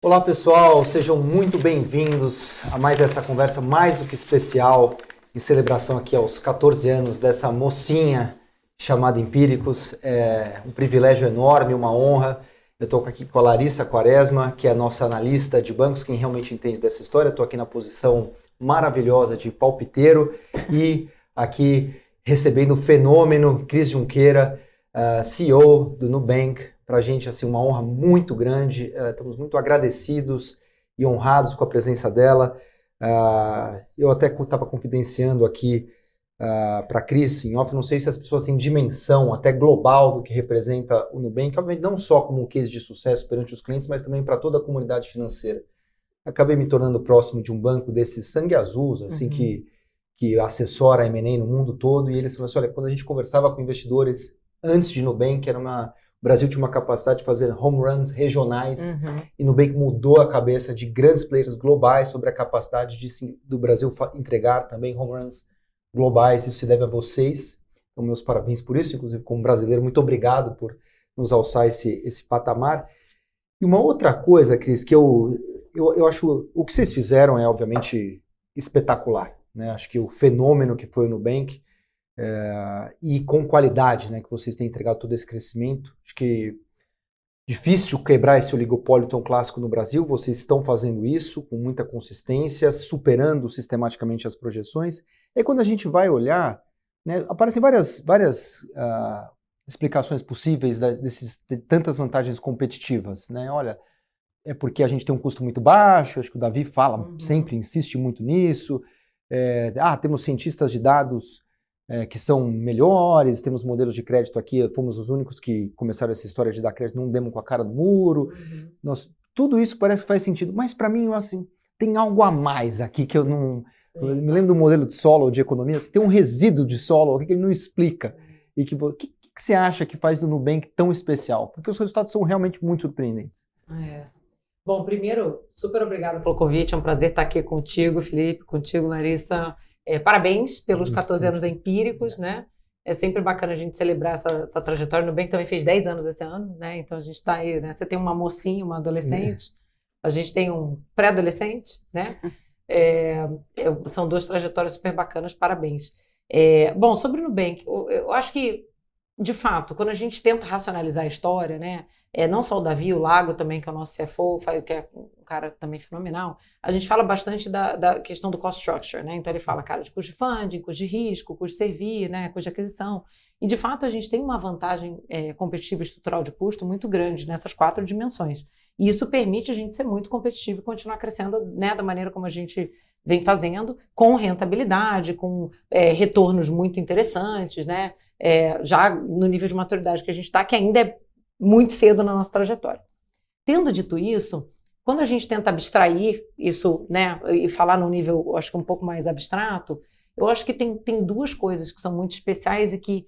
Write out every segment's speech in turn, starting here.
Olá pessoal, sejam muito bem-vindos a mais essa conversa mais do que especial em celebração aqui aos 14 anos dessa mocinha chamada Empíricos. É um privilégio enorme, uma honra. Eu estou aqui com a Larissa Quaresma, que é a nossa analista de bancos, quem realmente entende dessa história. Estou aqui na posição maravilhosa de palpiteiro e aqui recebendo o fenômeno Cris Junqueira, CEO do Nubank. Para a gente, assim, uma honra muito grande, estamos muito agradecidos e honrados com a presença dela. Eu até estava confidenciando aqui para a Cris, em off, não sei se as pessoas têm dimensão até global do que representa o Nubank, obviamente não só como um case de sucesso perante os clientes, mas também para toda a comunidade financeira. Acabei me tornando próximo de um banco desses sangue azuis, assim, que assessora a M&A no mundo todo, e eles falaram assim, olha, quando a gente conversava com investidores antes de Nubank, o Brasil tinha uma capacidade de fazer home runs regionais e Nubank mudou a cabeça de grandes players globais sobre a capacidade do Brasil entregar também home runs globais. Isso se deve a vocês. Então, meus parabéns por isso. Inclusive, como brasileiro, muito obrigado por nos alçar esse patamar. E uma outra coisa, Cris, que eu acho... O que vocês fizeram é, obviamente, espetacular, né? Acho que o fenômeno que foi o Nubank... e com qualidade, né, que vocês têm entregado todo esse crescimento. Acho que difícil quebrar esse oligopólio tão clássico no Brasil. Vocês estão fazendo isso com muita consistência, superando sistematicamente as projeções. E aí, quando a gente vai olhar, né, aparecem várias explicações possíveis de tantas vantagens competitivas, né? Olha, é porque a gente tem um custo muito baixo, acho que o Davi fala, sempre insiste muito nisso. Temos cientistas de dados que são melhores, temos modelos de crédito aqui, fomos os únicos que começaram essa história de dar crédito, não demos com a cara no muro. Tudo isso parece que faz sentido, mas para mim, assim, tem algo a mais aqui que eu não... Eu me lembro do modelo de Solow de economia, tem um resíduo de Solow aqui que ele não explica. E o que você acha que faz do Nubank tão especial? Porque os resultados são realmente muito surpreendentes. Bom, primeiro, super obrigada pelo convite, é um prazer estar aqui contigo, Felipe, contigo, Larissa. Parabéns pelos 14 anos da Empíricos, né? É sempre bacana a gente celebrar essa trajetória. O Nubank também fez 10 anos esse ano, né? Então a gente está aí, né? Você tem uma mocinha, uma adolescente, a gente tem um pré-adolescente, né? São duas trajetórias super bacanas, parabéns. Bom, sobre o Nubank, eu acho que, de fato, quando a gente tenta racionalizar a história, né? Não só o Davi, o Lago também, que é o nosso CFO, que é um cara também fenomenal, a gente fala bastante da questão do cost structure, né? Então ele fala, cara, de custo de funding, custo de risco, custo de servir, né? Custo de aquisição. E, de fato, a gente tem uma vantagem competitiva e estrutural de custo muito grande nessas 4 dimensões. E isso permite a gente ser muito competitivo e continuar crescendo, né, da maneira como a gente vem fazendo, com rentabilidade, com retornos muito interessantes, né? Já no nível de maturidade que a gente está, que ainda é muito cedo na nossa trajetória. Tendo dito isso, quando a gente tenta abstrair isso, né, e falar num nível, acho que um pouco mais abstrato, eu acho que tem 2 coisas que são muito especiais e que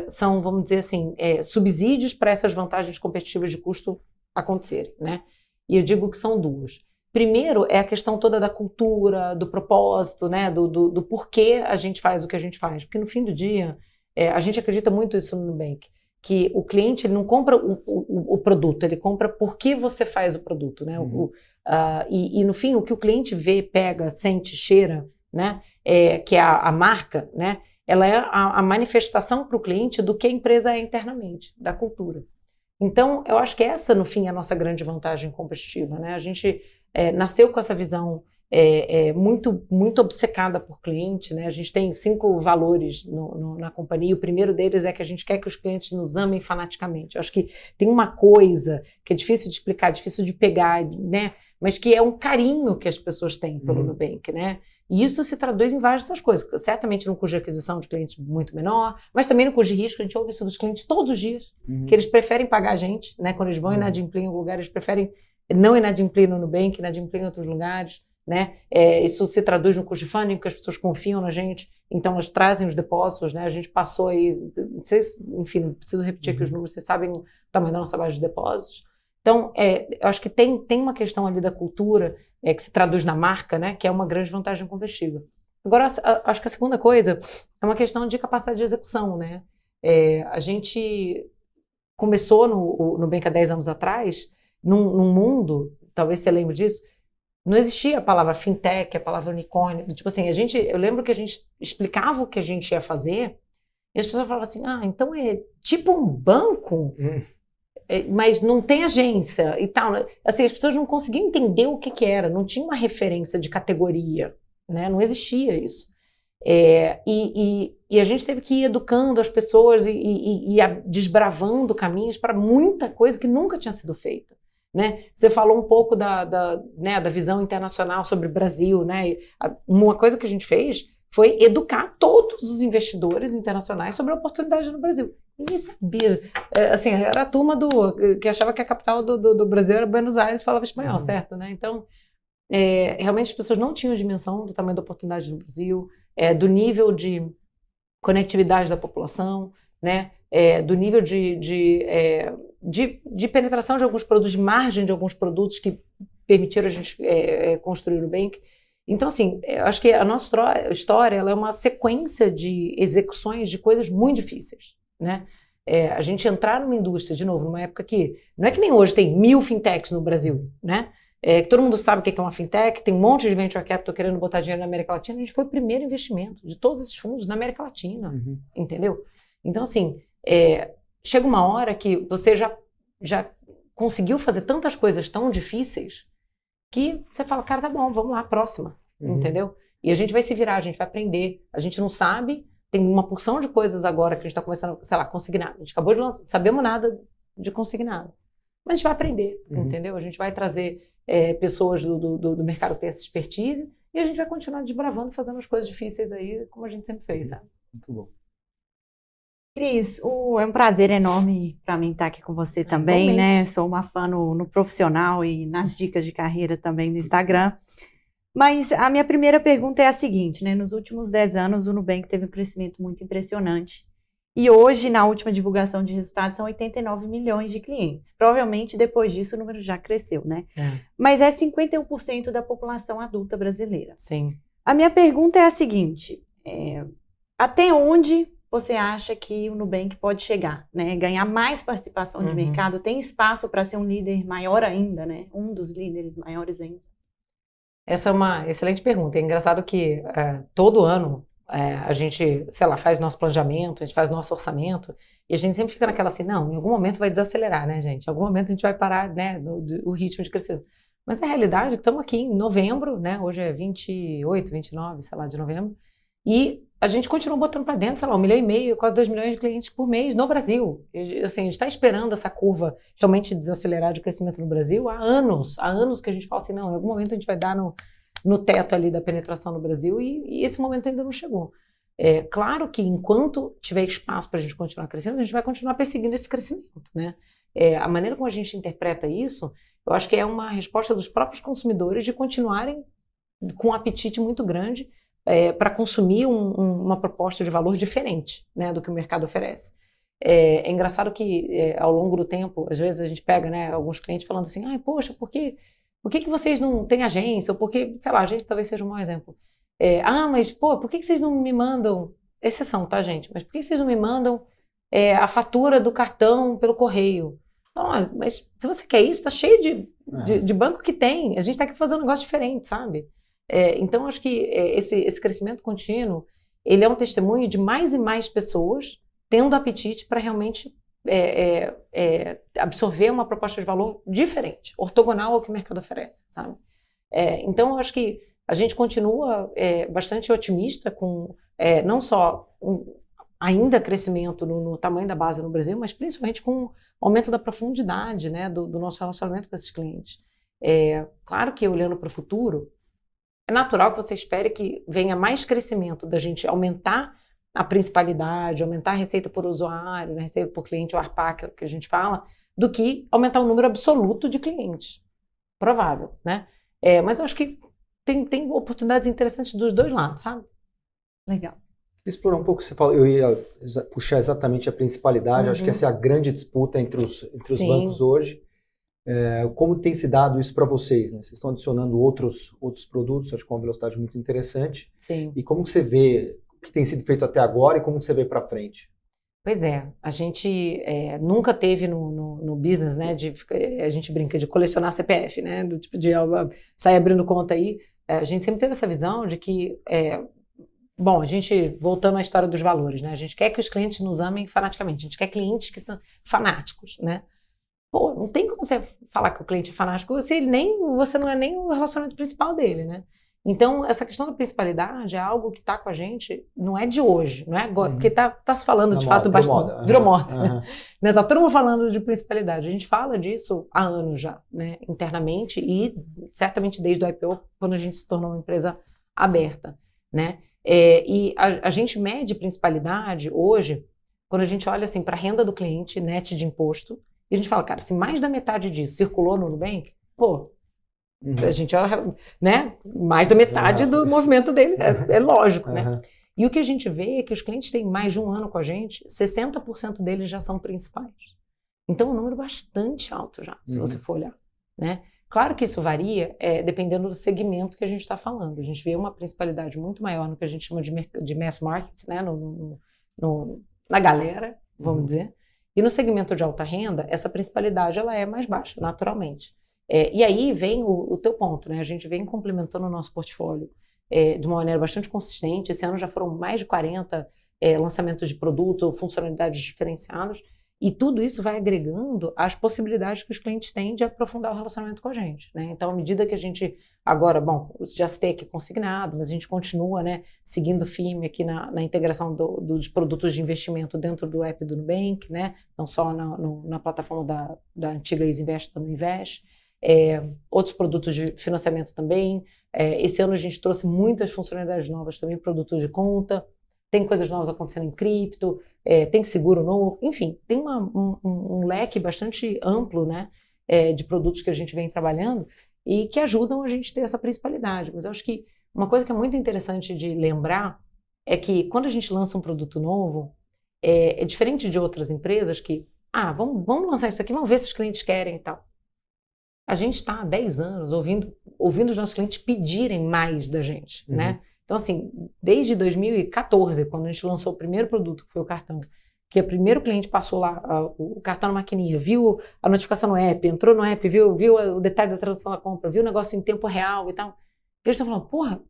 são, vamos dizer assim, subsídios para essas vantagens competitivas de custo acontecerem, né? E eu digo que são 2. Primeiro é a questão toda da cultura, do propósito, né, do porquê a gente faz o que a gente faz. Porque no fim do dia, a gente acredita muito isso no Nubank, que o cliente ele não compra o produto, ele compra por que você faz o produto, né? E no fim, o que o cliente vê, pega, sente, cheira, né? Que é a marca, né? Ela é a manifestação para o cliente do que a empresa é internamente, da cultura. Então, eu acho que essa, no fim, é a nossa grande vantagem competitiva, né? A gente nasceu com essa visão muito, muito obcecada por cliente, né? A gente tem 5 valores na companhia. O primeiro deles é que a gente quer que os clientes nos amem fanaticamente. Eu acho que tem uma coisa que é difícil de explicar, difícil de pegar, né? Mas que é um carinho que as pessoas têm pelo Nubank, né? E isso se traduz em várias dessas coisas. Certamente no custo de aquisição de clientes muito menor, mas também no custo de risco. A gente ouve isso dos clientes todos os dias, que eles preferem pagar a gente, né? Quando eles vão inadimplir em algum lugar, eles preferem não inadimplir no Nubank, inadimplir em outros lugares, né? Isso se traduz no custo de funding, porque as pessoas confiam na gente, então elas trazem os depósitos, né? A gente passou aí, enfim, não preciso repetir aqui os números, vocês sabem o tamanho da nossa base de depósitos. Então, eu acho que tem uma questão ali da cultura que se traduz na marca, né? Que é uma grande vantagem competitiva. Agora, acho que a segunda coisa é uma questão de capacidade de execução, né? A gente começou no Nubank há 10 anos atrás, num mundo talvez você lembre disso, não existia a palavra fintech, a palavra unicórnio. Tipo assim, eu lembro que a gente explicava o que a gente ia fazer e as pessoas falavam assim, então é tipo um banco, mas não tem agência e tal. Assim, as pessoas não conseguiam entender o que era, não tinha uma referência de categoria, né? Não existia isso. E a gente teve que ir educando as pessoas e desbravando caminhos para muita coisa que nunca tinha sido feita. Né? Você falou um pouco né, da visão internacional sobre o Brasil. Né? Uma coisa que a gente fez foi educar todos os investidores internacionais sobre a oportunidade no Brasil. Ninguém sabia. Assim, era a turma que achava que a capital do Brasil era Buenos Aires e falava espanhol, certo? Né? Então, realmente as pessoas não tinham dimensão do tamanho da oportunidade no Brasil, do nível de conectividade da população, né? Do nível de penetração de alguns produtos, de margem de alguns produtos que permitiram a gente construir o Nubank. Então, assim, eu acho que a nossa história ela é uma sequência de execuções de coisas muito difíceis, né? A gente entrar numa indústria, de novo, numa época que não é que nem hoje tem 1000 fintechs no Brasil, né? Que todo mundo sabe o que é uma fintech, tem um monte de venture capital querendo botar dinheiro na América Latina. A gente foi o primeiro investimento de todos esses fundos na América Latina, entendeu? Então, assim, chega uma hora que você já conseguiu fazer tantas coisas tão difíceis que você fala, cara, tá bom, vamos lá, próxima, entendeu? E a gente vai se virar, a gente vai aprender. A gente não sabe, tem uma porção de coisas agora que a gente está começando, sei lá, consignado. A gente acabou de lançar, sabemos nada de consignado. Mas a gente vai aprender, entendeu? A gente vai trazer pessoas do mercado que tem essa expertise e a gente vai continuar desbravando, fazendo as coisas difíceis aí, como a gente sempre fez, sabe? Muito bom. Cris, é um prazer enorme para mim estar aqui com você também, né? Sou uma fã no profissional e nas dicas de carreira também no Instagram. Mas a minha primeira pergunta é a seguinte, né? Nos últimos 10 anos, o Nubank teve um crescimento muito impressionante. E hoje, na última divulgação de resultados, são 89 milhões de clientes. Provavelmente, depois disso, o número já cresceu, né? Mas é 51% da população adulta brasileira. Sim. A minha pergunta é a seguinte, até onde você acha que o Nubank pode chegar, né? Ganhar mais participação de mercado? Tem espaço para ser um líder maior ainda, né? Um dos líderes maiores ainda? Essa é uma excelente pergunta. É engraçado que todo ano a gente, sei lá, faz nosso planejamento, a gente faz nosso orçamento e a gente sempre fica naquela assim, não, em algum momento vai desacelerar, né, gente? Em algum momento a gente vai parar, né, o ritmo de crescimento. Mas a realidade é que estamos aqui em novembro, né? Hoje é 28, 29, sei lá, de novembro. E a gente continua botando para dentro, sei lá, 1,5 milhão, quase 2 milhões de clientes por mês no Brasil. E, assim, a gente está esperando essa curva realmente desacelerar de crescimento no Brasil há anos que a gente fala assim, não, em algum momento a gente vai dar no teto ali da penetração no Brasil e esse momento ainda não chegou. Claro que enquanto tiver espaço para a gente continuar crescendo, a gente vai continuar perseguindo esse crescimento, né? A maneira como a gente interpreta isso, eu acho que é uma resposta dos próprios consumidores de continuarem com um apetite muito grande para consumir uma proposta de valor diferente, né, do que o mercado oferece. É engraçado que ao longo do tempo, às vezes a gente pega, né, alguns clientes falando assim, poxa, por que vocês não têm agência? Ou por que, sei lá, agência talvez seja um mau exemplo. Mas por que vocês não me mandam, exceção, tá, gente? Mas por que vocês não me mandam a fatura do cartão pelo correio? Então, olha, mas se você quer isso, tá cheio de banco que tem. A gente tá aqui fazendo um negócio diferente, sabe? Então, acho que esse crescimento contínuo, ele é um testemunho de mais e mais pessoas tendo apetite para realmente absorver uma proposta de valor diferente, ortogonal ao que o mercado oferece, sabe? Então, eu acho que a gente continua bastante otimista com não só ainda crescimento no tamanho da base no Brasil, mas principalmente com o aumento da profundidade, né, do nosso relacionamento com esses clientes. Claro que, olhando para o futuro, é natural que você espere que venha mais crescimento da gente aumentar a principalidade, aumentar a receita por usuário, né, receita por cliente, o ARPAC que a gente fala, do que aumentar o número absoluto de clientes. Provável, né? Mas eu acho que tem oportunidades interessantes dos dois lados, sabe? Legal. Explorar um pouco, você falou, eu ia puxar exatamente a principalidade, acho que essa é a grande disputa entre os bancos hoje. Como tem se dado isso para vocês, né? Vocês estão adicionando outros produtos, acho que com uma velocidade muito interessante. Sim. E como que você vê o que tem sido feito até agora e como que você vê para frente? Pois é, a gente nunca teve no business, né, a gente brinca de colecionar CPF, né, do tipo de sair abrindo conta aí, a gente sempre teve essa visão de que, bom, a gente, voltando à história dos valores, né, a gente quer que os clientes nos amem fanaticamente, a gente quer clientes que são fanáticos, né. Pô, não tem como você falar que o cliente é fanático se você não é nem o relacionamento principal dele, né? Então, essa questão da principalidade é algo que está com a gente, não é de hoje, não é agora, porque tá se falando de fato bastante. Virou moda. Né? Tá todo mundo falando de principalidade. A gente fala disso há anos já, né? Internamente e certamente desde o IPO, quando a gente se tornou uma empresa aberta, né? E a gente mede principalidade hoje quando a gente olha assim para a renda do cliente, net de imposto, e a gente fala, cara, se mais da metade disso circulou no Nubank, pô, a gente, né, mais da metade do movimento dele, é lógico, né? E o que a gente vê é que os clientes têm mais de um ano com a gente, 60% deles já são principais. Então, é um número bastante alto já, se você for olhar, né? Claro que isso varia dependendo do segmento que a gente está falando. A gente vê uma principalidade muito maior no que a gente chama de mass market, né? Na galera, vamos dizer. E no segmento de alta renda, essa principalidade ela é mais baixa, naturalmente. E aí vem o teu ponto, né? A gente vem complementando o nosso portfólio de uma maneira bastante consistente. Esse ano já foram mais de 40 lançamentos de produto, funcionalidades diferenciadas, e tudo isso vai agregando as possibilidades que os clientes têm de aprofundar o relacionamento com a gente, né? Então, à medida que a gente agora, bom, já se tem aqui consignado, mas a gente continua, né, seguindo firme aqui na integração dos produtos de investimento dentro do app do Nubank, né? Não só na plataforma da antiga Isinvest, da Nuinvest, outros produtos de financiamento também. Esse ano a gente trouxe muitas funcionalidades novas também, produtos de conta, tem coisas novas acontecendo em cripto, tem seguro novo, enfim, tem um leque bastante amplo, né, de produtos que a gente vem trabalhando e que ajudam a gente a ter essa principalidade. Mas eu acho que uma coisa que é muito interessante de lembrar é que quando a gente lança um produto novo, é diferente de outras empresas que, vamos lançar isso aqui, vamos ver se os clientes querem e tal. A gente está há 10 anos ouvindo os nossos clientes pedirem mais da gente, né? Então, assim, desde 2014, quando a gente lançou o primeiro produto, que foi o cartão, que o primeiro cliente passou lá o cartão na maquininha, viu a notificação no app, entrou no app, viu o detalhe da transação da compra, viu o negócio em tempo real e tal. Eles estão falando, porra,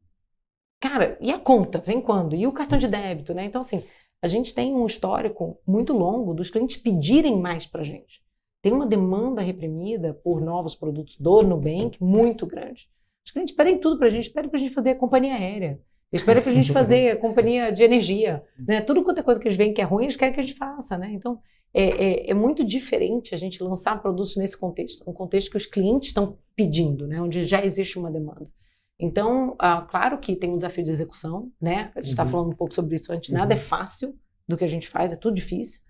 cara, e a conta? Vem quando? E o cartão de débito, né? Então, assim, a gente tem um histórico muito longo dos clientes pedirem mais pra gente. Tem uma demanda reprimida por novos produtos do Nubank muito grande. Os clientes pedem tudo pra gente, pedem pra gente fazer a companhia aérea, eles pedem pra gente fazer a companhia de energia, né? Tudo quanto é coisa que eles veem que é ruim, eles querem que a gente faça, né? Então, é muito diferente a gente lançar produtos nesse contexto, um contexto que os clientes estão pedindo, né? Onde já existe uma demanda. Então, claro que tem um desafio de execução, né? A gente está falando um pouco sobre isso antes, nada é fácil do que a gente faz, é tudo difícil,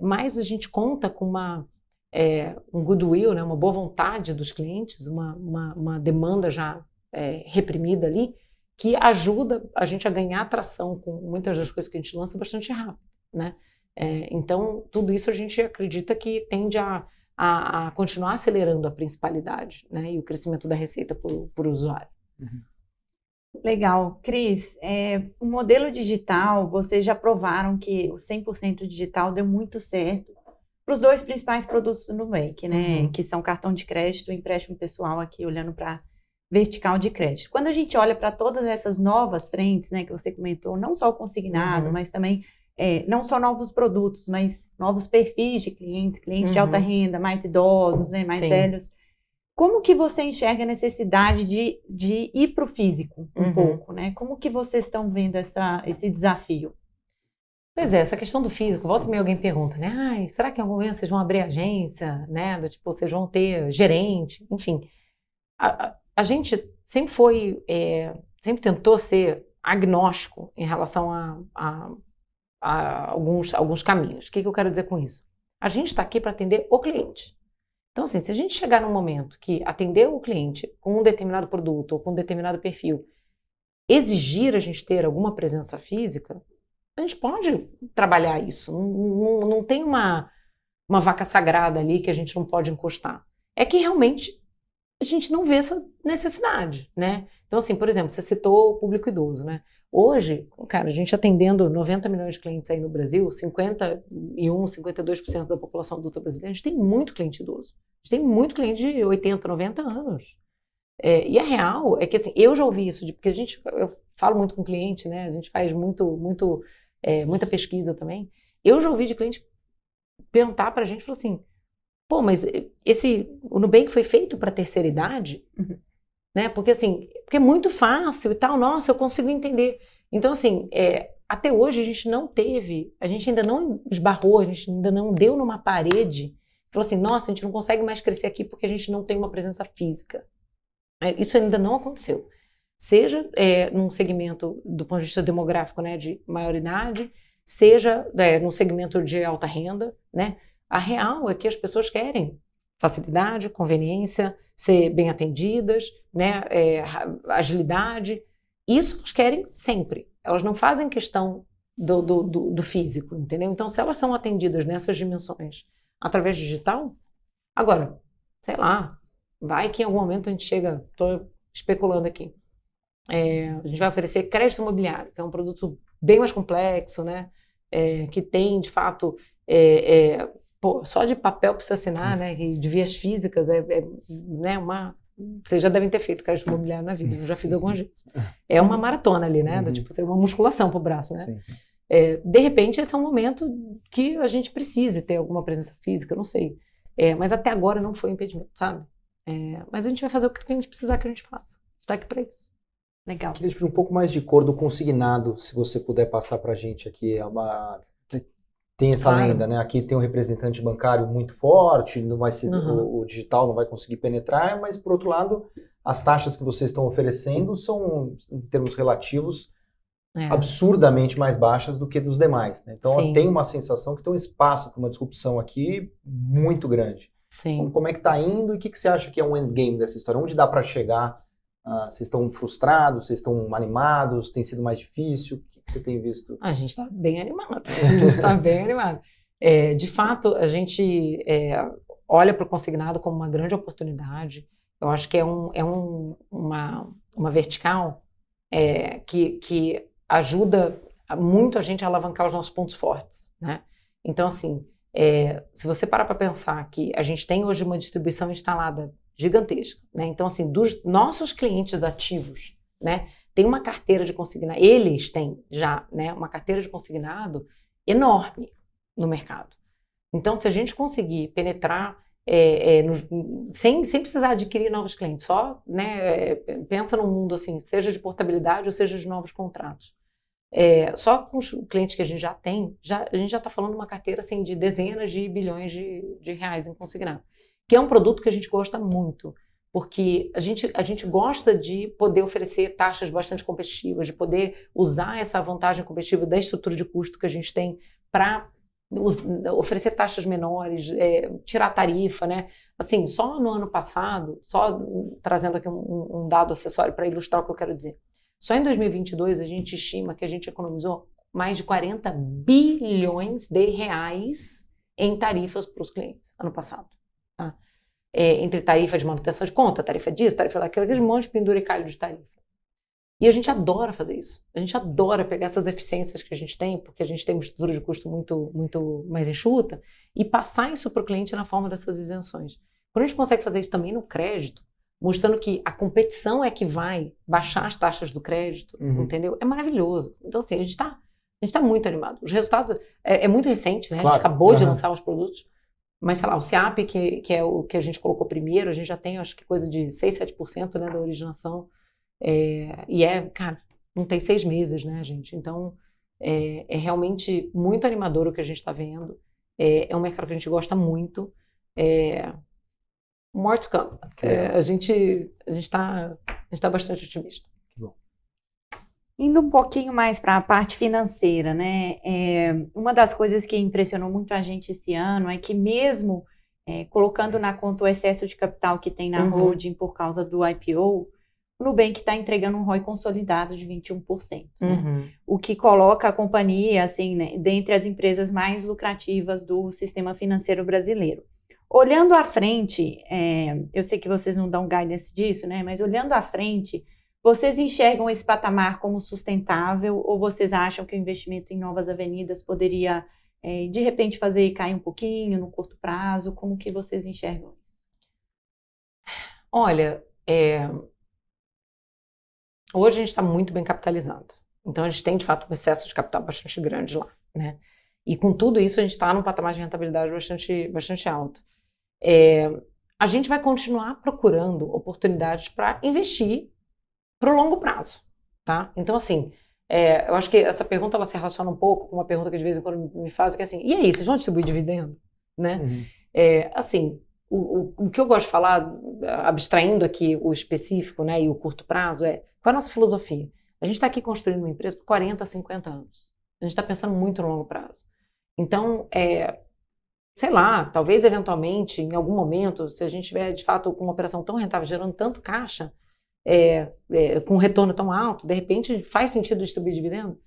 mas a gente conta com um goodwill, né, uma boa vontade dos clientes, uma demanda já reprimida ali, que ajuda a gente a ganhar atração com muitas das coisas que a gente lança bastante rápido, né? Então, tudo isso a gente acredita que tende a continuar acelerando a principalidade, né, e o crescimento da receita por usuário. Legal. Cris, o modelo digital, vocês já provaram que o 100% digital deu muito certo para os dois principais produtos do Nubank, né? Que são cartão de crédito e empréstimo pessoal, aqui olhando para vertical de crédito. Quando a gente olha para todas essas novas frentes, né, que você comentou, não só o consignado, mas também não só novos produtos, mas novos perfis de clientes de alta renda, mais idosos, né, mais velhos. Como que você enxerga a necessidade de ir para o físico um pouco, né? Como que vocês estão vendo esse desafio? Pois é, essa questão do físico, volta e meia alguém pergunta, né? Será que em algum momento vocês vão abrir agência, né? Do tipo, vocês vão ter gerente, enfim. A gente sempre sempre tentou ser agnóstico em relação a alguns caminhos. O que eu quero dizer com isso? A gente está aqui para atender o cliente. Então, assim, se a gente chegar num momento que atender o cliente com um determinado produto ou com um determinado perfil, exigir a gente ter alguma presença física, a gente pode trabalhar isso. Não tem uma vaca sagrada ali que a gente não pode encostar. É que realmente a gente não vê essa necessidade, né? Então, assim, por exemplo, você citou o público idoso, né? Hoje, cara, a gente atendendo 90 milhões de clientes aí no Brasil, 52% da população adulta brasileira, a gente tem muito cliente idoso. A gente tem muito cliente de 80, 90 anos. E a real é que, assim, eu já ouvi isso, porque eu falo muito com cliente, né? A gente faz muita pesquisa também. Eu já ouvi de cliente perguntar pra gente, falar assim, pô, mas o Nubank foi feito para terceira idade? Uhum. Né? Porque é muito fácil e tal, nossa, eu consigo entender. Então, assim, até hoje a gente ainda não esbarrou, a gente ainda não deu numa parede, falou assim, nossa, a gente não consegue mais crescer aqui porque a gente não tem uma presença física. Isso ainda não aconteceu. Seja num segmento do ponto de vista demográfico, né, de maior idade, seja num segmento de alta renda, né? A real é que as pessoas querem facilidade, conveniência, ser bem atendidas, né, agilidade. Isso elas querem sempre. Elas não fazem questão do físico, entendeu? Então, se elas são atendidas nessas dimensões através digital, agora, sei lá, vai que em algum momento a gente chega, estou especulando aqui, a gente vai oferecer crédito imobiliário, que é um produto bem mais complexo, né, que tem, de fato, só de papel para você assinar, né, de vias físicas, né, vocês já devem ter feito crédito imobiliário na vida, eu já fiz algumas vezes. É uma maratona ali, né, tipo, uma musculação pro braço, né. De repente, esse é um momento que a gente precise ter alguma presença física, não sei. Mas até agora não foi um impedimento, sabe? Mas a gente vai fazer o que a gente precisar que a gente faça. A gente está aqui para isso. Legal. Queria te pedir um pouco mais de cor do consignado, se você puder passar para a gente aqui. Tem essa lenda, né? Aqui tem um representante bancário muito forte, não vai ser, o digital não vai conseguir penetrar, mas, por outro lado, as taxas que vocês estão oferecendo são, em termos relativos, absurdamente mais baixas do que dos demais, né? Então, tem uma sensação que tem um espaço para uma disrupção aqui muito grande. Sim. Como é que está indo e o que você acha que é um endgame dessa história? Onde dá para chegar? Vocês estão frustrados? Vocês estão animados? Tem sido mais difícil? O que você tem visto? A gente está bem animado. A gente está bem animado. De fato, a gente olha para o consignado como uma grande oportunidade. Eu acho que é uma vertical que ajuda muito a gente a alavancar os nossos pontos fortes, né? Então, assim, se você parar para pensar que a gente tem hoje uma distribuição instalada gigantesca, né? Então, assim, dos nossos clientes ativos, né, tem uma carteira de consignado, eles têm já, né, uma carteira de consignado enorme no mercado. Então, se a gente conseguir penetrar sem precisar adquirir novos clientes, só, né, pensa num mundo assim, seja de portabilidade ou seja de novos contratos. Só com os clientes que a gente já tem, a gente já está falando de uma carteira assim, de dezenas de bilhões de reais em consignado, que é um produto que a gente gosta muito, porque a gente gosta de poder oferecer taxas bastante competitivas, de poder usar essa vantagem competitiva da estrutura de custo que a gente tem para oferecer taxas menores, tirar tarifa, né? Assim, só no ano passado, só trazendo aqui um dado acessório para ilustrar o que eu quero dizer, só em 2022 a gente estima que a gente economizou mais de 40 bilhões de reais em tarifas para os clientes, ano passado. Tá? Entre tarifa de manutenção de conta, tarifa disso, tarifa daquilo, aquele monte de penduricalho de tarifa. E a gente adora fazer isso. A gente adora pegar essas eficiências que a gente tem, porque a gente tem uma estrutura de custo muito, muito mais enxuta, e passar isso para o cliente na forma dessas isenções. Quando a gente consegue fazer isso também no crédito, mostrando que a competição é que vai baixar as taxas do crédito, entendeu? É maravilhoso. Então, assim, a gente tá muito animado. Os resultados, é muito recente, né? Claro. A gente acabou de lançar os produtos, mas, sei lá, o SEAP, que é o que a gente colocou primeiro, a gente já tem, acho que coisa de 6, 7%, né, da originação. Cara, não tem 6 meses, né, gente? Então, é realmente muito animador o que a gente está vendo. É um mercado que a gente gosta muito. More to come. A gente tá bastante otimista. Que bom. Indo um pouquinho mais para a parte financeira, né? Uma das coisas que impressionou muito a gente esse ano é que mesmo colocando na conta o excesso de capital que tem na holding por causa do IPO, o Nubank está entregando um ROI consolidado de 21%, né? O que coloca a companhia assim, né, dentre as empresas mais lucrativas do sistema financeiro brasileiro. olhando à frente, eu sei que vocês não dão guidance disso, né? Mas olhando à frente, vocês enxergam esse patamar como sustentável ou vocês acham que o investimento em novas avenidas poderia, de repente, fazer cair um pouquinho no curto prazo? Como que vocês enxergam isso? Olha, hoje a gente está muito bem capitalizado. Então, a gente tem, de fato, um excesso de capital bastante grande lá, né? E com tudo isso, a gente está num patamar de rentabilidade bastante alto. A gente vai continuar procurando oportunidades para investir para o longo prazo, tá? Então, assim, eu acho que essa pergunta ela se relaciona um pouco com uma pergunta que de vez em quando me fazem, que é assim, e aí, vocês vão distribuir dividendo? Né? Uhum. Assim, o que eu gosto de falar, abstraindo aqui o específico, né, e o curto prazo, qual é a nossa filosofia? A gente está aqui construindo uma empresa por 40, 50 anos. A gente está pensando muito no longo prazo. Então, sei lá, talvez eventualmente, em algum momento, se a gente tiver de fato com uma operação tão rentável, gerando tanto caixa, com um retorno tão alto, de repente faz sentido distribuir dividendo.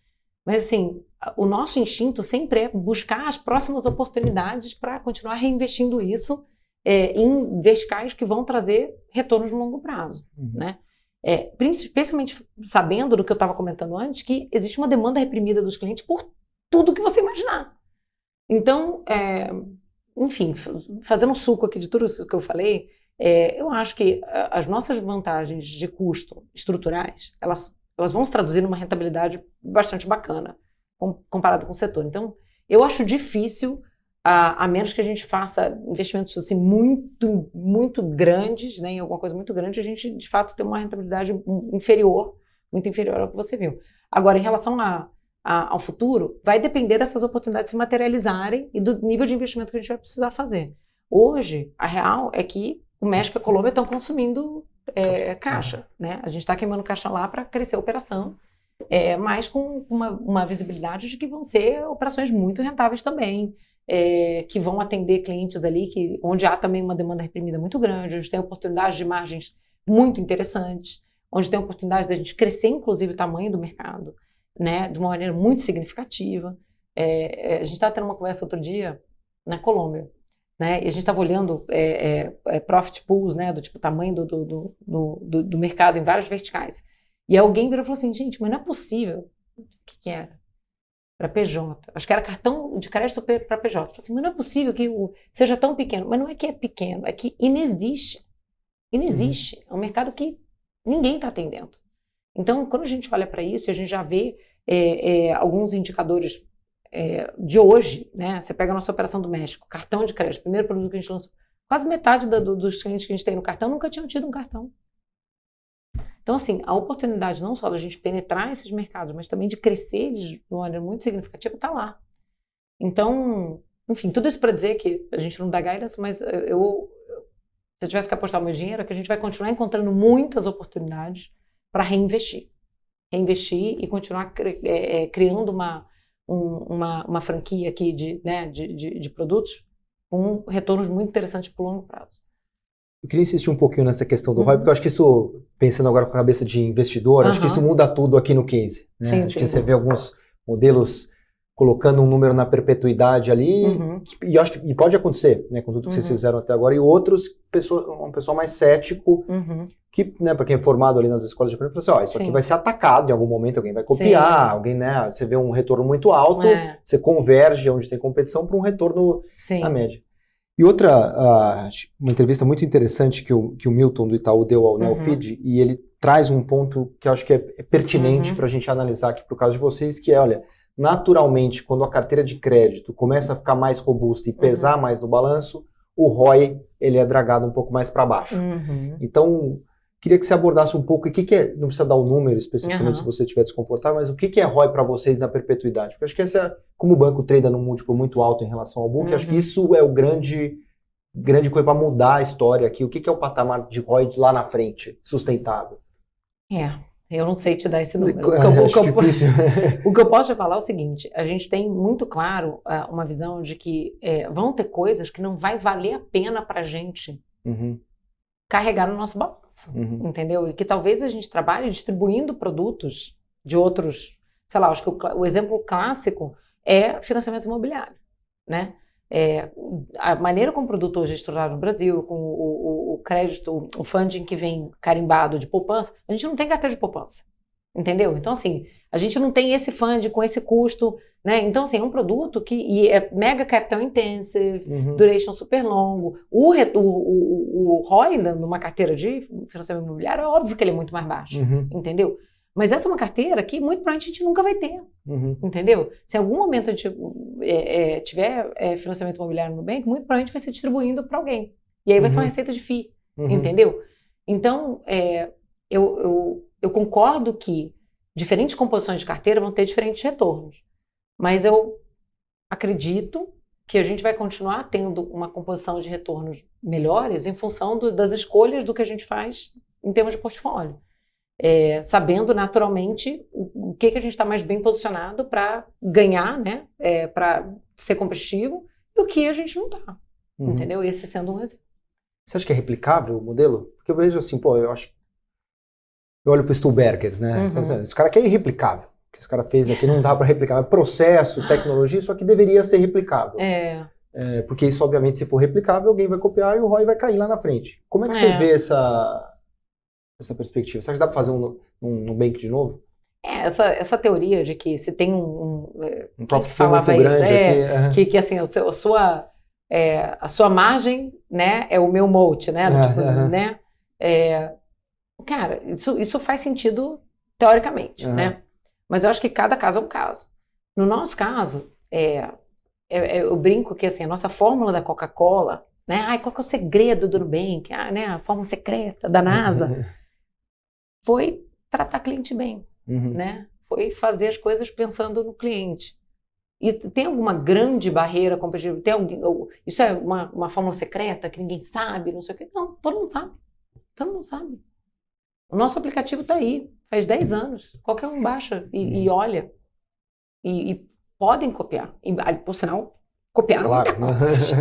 Mas assim, o nosso instinto sempre é buscar as próximas oportunidades para continuar reinvestindo isso em verticais que vão trazer retornos no longo prazo, né? Principalmente sabendo do que eu estava comentando antes, que existe uma demanda reprimida dos clientes por tudo que você imaginar. Então, enfim, fazendo um suco aqui de tudo isso que eu falei, eu acho que as nossas vantagens de custo estruturais, elas vão se traduzir numa rentabilidade bastante bacana comparado com o setor. Então, eu acho difícil, a menos que a gente faça investimentos assim, muito, muito grandes, né, em alguma coisa muito grande, a gente, de fato, ter uma rentabilidade inferior, muito inferior ao que você viu. Agora, em relação ao futuro, vai depender dessas oportunidades se materializarem e do nível de investimento que a gente vai precisar fazer. Hoje, a real é que o México e a Colômbia estão consumindo caixa, né? A gente está queimando caixa lá para crescer a operação, mas com uma visibilidade de que vão ser operações muito rentáveis também, que vão atender clientes ali onde há também uma demanda reprimida muito grande, onde tem oportunidades de margens muito interessantes, onde tem oportunidades de a gente crescer, inclusive, o tamanho do mercado, né, de uma maneira muito significativa. A gente estava tendo uma conversa outro dia na Colômbia, né, e a gente estava olhando profit pools, né, do tipo tamanho do mercado em várias verticais. E alguém virou e falou assim, gente, mas não é possível. O que era? Para PJ. Acho que era cartão de crédito para PJ. Eu falei assim, mas não é possível que seja tão pequeno. Mas não é que é pequeno, é que inexiste. Inexiste. É um mercado que ninguém está atendendo. Então, quando a gente olha para isso, a gente já vê alguns indicadores de hoje, né? Você pega a nossa operação do México, cartão de crédito, primeiro produto que a gente lançou, quase metade dos clientes que a gente tem no cartão nunca tinham tido um cartão. Então, assim, a oportunidade não só da gente penetrar esses mercados, mas também de crescer eles de uma maneira muito significativa, está lá. Então, enfim, tudo isso para dizer que a gente não dá guidance, mas se eu tivesse que apostar o meu dinheiro, é que a gente vai continuar encontrando muitas oportunidades para reinvestir e continuar criando uma franquia aqui de produtos com retornos muito interessantes para o longo prazo. Eu queria insistir um pouquinho nessa questão do ROI, porque eu acho que isso, pensando agora com a cabeça de investidor, acho que isso muda tudo aqui no case. Né? Sim, acho que você vê alguns modelos colocando um número na perpetuidade ali, e acho que pode acontecer, né, com tudo que vocês fizeram até agora, e outros, um pessoal mais cético, que, né, para quem é formado ali nas escolas de economia, fala assim, isso aqui vai ser atacado em algum momento, alguém vai copiar, alguém, né, você vê um retorno muito alto, você converge onde tem competição para um retorno na média. E outra, uma entrevista muito interessante que o Milton do Itaú deu ao Neofeed, e ele traz um ponto que eu acho que é pertinente para a gente analisar aqui para o caso de vocês, que é, olha, naturalmente, quando a carteira de crédito começa a ficar mais robusta e pesar mais no balanço, o ROI ele é dragado um pouco mais para baixo. Então, queria que você abordasse um pouco o que é, não precisa dar o número especificamente se você estiver desconfortável, mas o que é ROI para vocês na perpetuidade? Porque acho que essa, como o banco trada num múltiplo muito alto em relação ao book, acho que isso é o grande coisa para mudar a história aqui. O que é o patamar de ROI lá na frente, sustentável? Eu não sei te dar esse número. Acho difícil. O que eu posso te falar é o seguinte, a gente tem muito claro uma visão de que vão ter coisas que não vai valer a pena para a gente carregar no nosso balanço, entendeu? E que talvez a gente trabalhe distribuindo produtos de outros, sei lá, acho que o exemplo clássico é financiamento imobiliário, né? A maneira como o produto hoje é estruturado no Brasil, com o crédito, o funding que vem carimbado de poupança, a gente não tem carteira de poupança, entendeu? Então, assim, a gente não tem esse funding com esse custo, né? Então, assim, é um produto que é mega capital intensive, duration super longo. O ROI numa carteira de financiamento imobiliário, é óbvio que ele é muito mais baixo, entendeu? Mas essa é uma carteira que muito provavelmente a gente nunca vai ter, entendeu? Se em algum momento a gente tiver financiamento imobiliário no Nubank, muito provavelmente vai ser distribuindo para alguém. E aí vai ser uma receita de FII, entendeu? Então, eu concordo que diferentes composições de carteira vão ter diferentes retornos. Mas eu acredito que a gente vai continuar tendo uma composição de retornos melhores em função das escolhas do que a gente faz em termos de portfólio. Sabendo naturalmente o que a gente está mais bem posicionado para ganhar, né? Para ser competitivo, e o que a gente não está. Entendeu? Esse sendo um exemplo. Você acha que é replicável o modelo? Porque eu vejo assim, eu olho para o Stuhlberger, né? Esse cara aqui é irreplicável. O que esse cara fez aqui não dá para replicar. É processo, tecnologia, isso aqui deveria ser replicável. Porque isso, obviamente, se for replicável, alguém vai copiar e o ROI vai cair lá na frente. Como é que você vê essa perspectiva? Você acha que dá para fazer um Nubank de novo? Essa teoria de que se tem um profit pool muito grande aqui. Que assim, a sua margem, né, é o meu moat, né? Né? Cara, isso faz sentido teoricamente, né? Mas eu acho que cada caso é um caso. No nosso caso, eu brinco que assim, a nossa fórmula da Coca-Cola, né? Qual que é o segredo do Nubank? Né? A fórmula secreta da NASA foi tratar cliente bem, né? Foi fazer as coisas pensando no cliente. E tem alguma grande barreira competitiva? Isso é uma fórmula secreta que ninguém sabe, não sei o quê? Não, todo mundo sabe. Todo mundo sabe. O nosso aplicativo está aí, faz 10 anos. Qualquer um baixa e olha. E podem copiar. E, por sinal, copiaram muita coisa.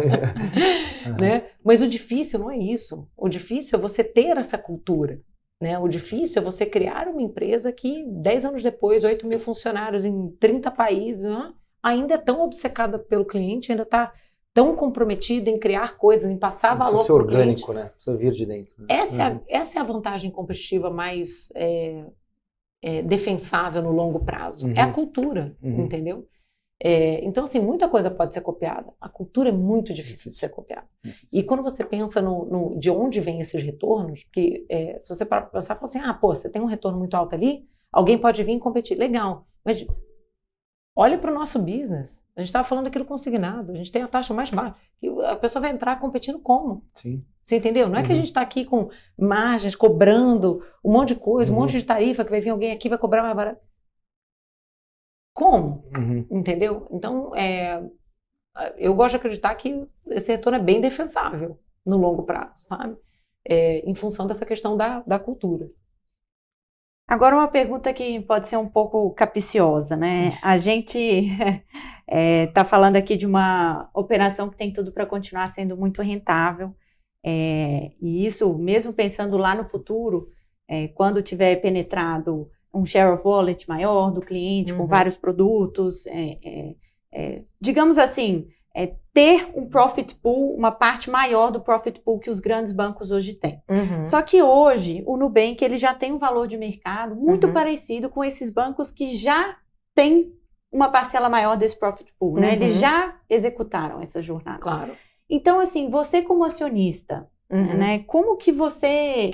Né? Mas o difícil não é isso. O difícil é você ter essa cultura. Né? O difícil é você criar uma empresa que 10 anos depois, 8 mil funcionários em 30 países, né? Ainda é tão obcecada pelo cliente, ainda está tão comprometida em criar coisas, em passar valor para o cliente. Precisa ser orgânico, né? Precisa vir de dentro. Né? Essa é a vantagem competitiva mais defensável no longo prazo. É a cultura, entendeu? Então, assim, muita coisa pode ser copiada. A cultura é muito difícil de ser copiada. E quando você pensa de onde vêm esses retornos, porque se você parar para pensar, fala assim, você tem um retorno muito alto ali, alguém pode vir e competir. Legal, mas olha para o nosso business. A gente estava falando daquilo consignado. A gente tem a taxa mais baixa. E a pessoa vai entrar competindo como? Sim. Você entendeu? Não é que a gente está aqui com margens, cobrando um monte de coisa, um monte de tarifa, que vai vir alguém aqui e vai cobrar mais barato. Como? Entendeu? Então, eu gosto de acreditar que esse retorno é bem defensável no longo prazo, sabe? Em função dessa questão da cultura. Agora uma pergunta que pode ser um pouco capciosa, né? A gente está falando aqui de uma operação que tem tudo para continuar sendo muito rentável, e isso mesmo pensando lá no futuro, quando tiver penetrado um share of wallet maior do cliente, com vários produtos, digamos assim, ter um profit pool, uma parte maior do profit pool que os grandes bancos hoje têm. Só que hoje, o Nubank ele já tem um valor de mercado muito parecido com esses bancos que já têm uma parcela maior desse profit pool, né? Eles já executaram essa jornada. Claro. Então, assim, você como acionista, né, como que você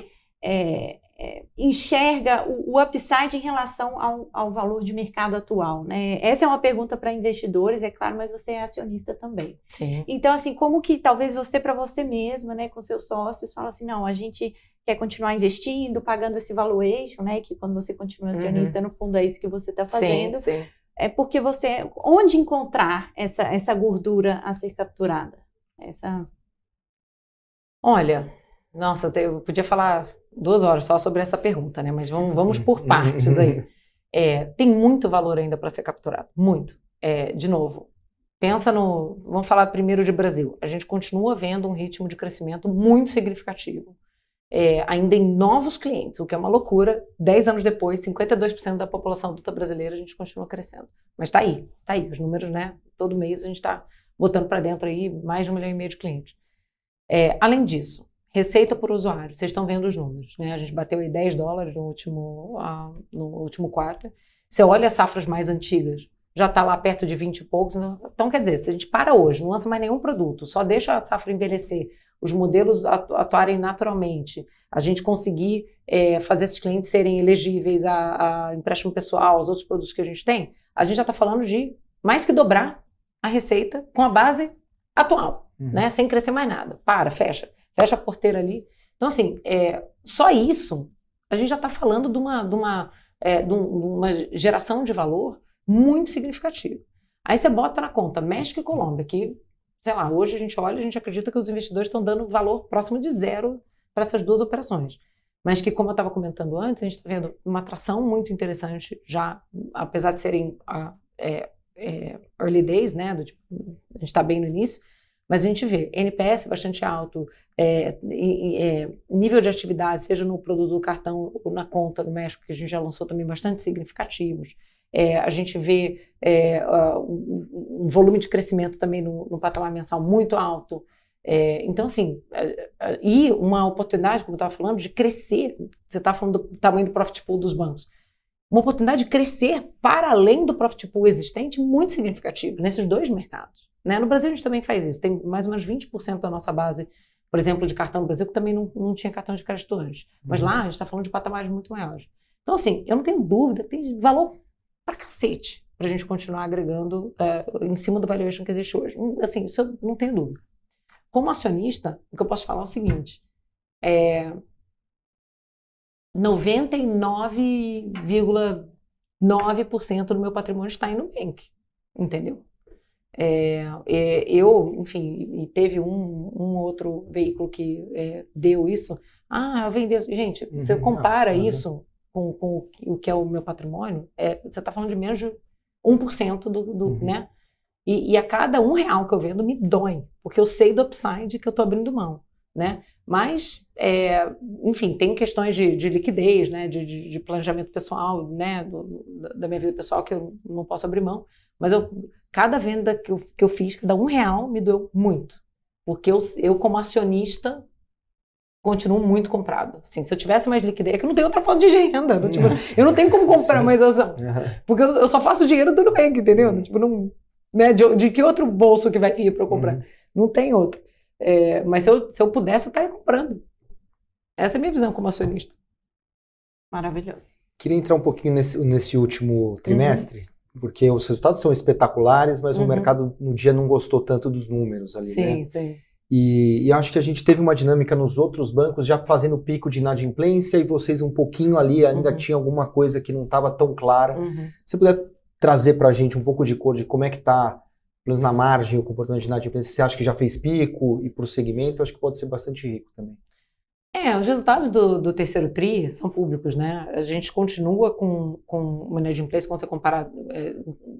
enxerga o upside em relação ao valor de mercado atual, né? Essa é uma pergunta para investidores, é claro, mas você é acionista também. Sim. Então, assim, como que talvez você, para você mesma, né, com seus sócios, fala assim, não, a gente quer continuar investindo, pagando esse valuation, né, que quando você continua acionista, no fundo é isso que você está fazendo. Sim. É porque onde encontrar essa gordura a ser capturada? Olha, nossa, eu podia falar 2 horas só sobre essa pergunta, né? Mas vamos por partes aí. Tem muito valor ainda para ser capturado, muito. De novo, vamos falar primeiro de Brasil. A gente continua vendo um ritmo de crescimento muito significativo, ainda em novos clientes, o que é uma loucura. 10 anos depois, 52% da população adulta brasileira, a gente continua crescendo. Mas tá aí, os números, né? Todo mês a gente está botando para dentro aí mais de 1,5 milhão de clientes. Além disso, receita por usuário, vocês estão vendo os números, né? A gente bateu aí $10 no último quarto. Você olha as safras mais antigas, já está lá perto de 20 e poucos. Então, quer dizer, se a gente para hoje, não lança mais nenhum produto, só deixa a safra envelhecer, os modelos atuarem naturalmente, a gente conseguir fazer esses clientes serem elegíveis a empréstimo pessoal, os outros produtos que a gente tem, a gente já está falando de mais que dobrar a receita com a base atual, né? Sem crescer mais nada. Fecha a porteira ali. Então, assim, só isso, a gente já está falando de uma geração de valor muito significativa. Aí você bota na conta México e Colômbia, que, sei lá, hoje a gente olha, a gente acredita que os investidores estão dando valor próximo de zero para essas duas operações. Mas que, como eu estava comentando antes, a gente está vendo uma atração muito interessante já, apesar de serem early days, né? A gente está bem no início, mas a gente vê NPS bastante alto, nível de atividade, seja no produto do cartão ou na conta do México, que a gente já lançou também bastante significativos. A gente vê um volume de crescimento também no patamar mensal muito alto. Então, assim, e uma oportunidade, como eu estava falando, de crescer. Você está falando do tamanho do profit pool dos bancos. Uma oportunidade de crescer para além do profit pool existente muito significativo nesses dois mercados, né? No Brasil a gente também faz isso. Tem mais ou menos 20% da nossa base, por exemplo, de cartão no Brasil, que também não tinha cartão de crédito antes. Mas lá a gente está falando de patamares muito maiores. Então, assim, eu não tenho dúvida, tem valor pra cacete pra gente continuar agregando em cima do valuation que existe hoje. Assim, isso eu não tenho dúvida. Como acionista, o que eu posso falar é o seguinte, 99,9% do meu patrimônio está em Nubank, entendeu? Enfim, e teve um outro veículo que deu isso. Vendeu. Gente, você compara isso com o que é o meu patrimônio, você está falando de menos de 1% né? E a cada R$1 que eu vendo me dói, porque eu sei do upside que eu estou abrindo mão, né? Mas, enfim, tem questões de liquidez, né? De planejamento pessoal, né? Da minha vida pessoal que eu não posso abrir mão. Mas cada venda que eu fiz, cada R$1 me doeu muito, porque eu como acionista continuo muito comprado. Assim, se eu tivesse mais liquidez, é que eu não tenho outra fonte de renda. Tipo, eu não tenho como comprar mais ação. Porque eu só faço dinheiro do Nubank, entendeu? Tipo, não, né, de que outro bolso que vai vir para eu comprar? Não tem outro. Mas se eu pudesse, eu estaria comprando. Essa é a minha visão como acionista. Maravilhoso. Queria entrar um pouquinho nesse último trimestre, porque os resultados são espetaculares, mas o mercado no dia não gostou tanto dos números ali, né? Sim. E acho que a gente teve uma dinâmica nos outros bancos já fazendo pico de inadimplência e vocês um pouquinho ali ainda tinha alguma coisa que não estava tão clara. Se você puder trazer para a gente um pouco de cor de como é que está, pelo menos na margem, o comportamento de inadimplência, você acha que já fez pico e para o segmento, acho que pode ser bastante rico também. Os resultados do terceiro TRI são públicos, né? A gente continua com uma inadimplência, quando você compara